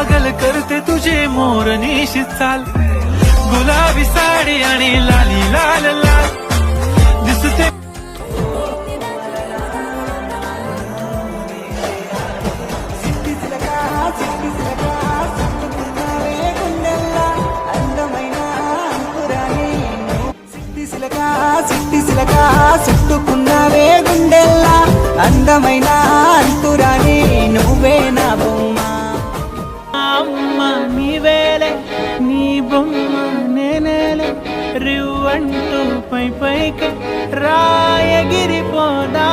पागल करते तुझे मोरनीशी चाल गुलाबी साडी आणि लाली लाल लाल दिसते చుట్టుకున్నవే గుండెల్లా అందమైన అంతురాని నువ్వే నా బొమ్మ అమ్మ నీవేలే నీ బొమ్మ నేనేలే రివ్వంటూ పై పైకి రాయగిరిపోదా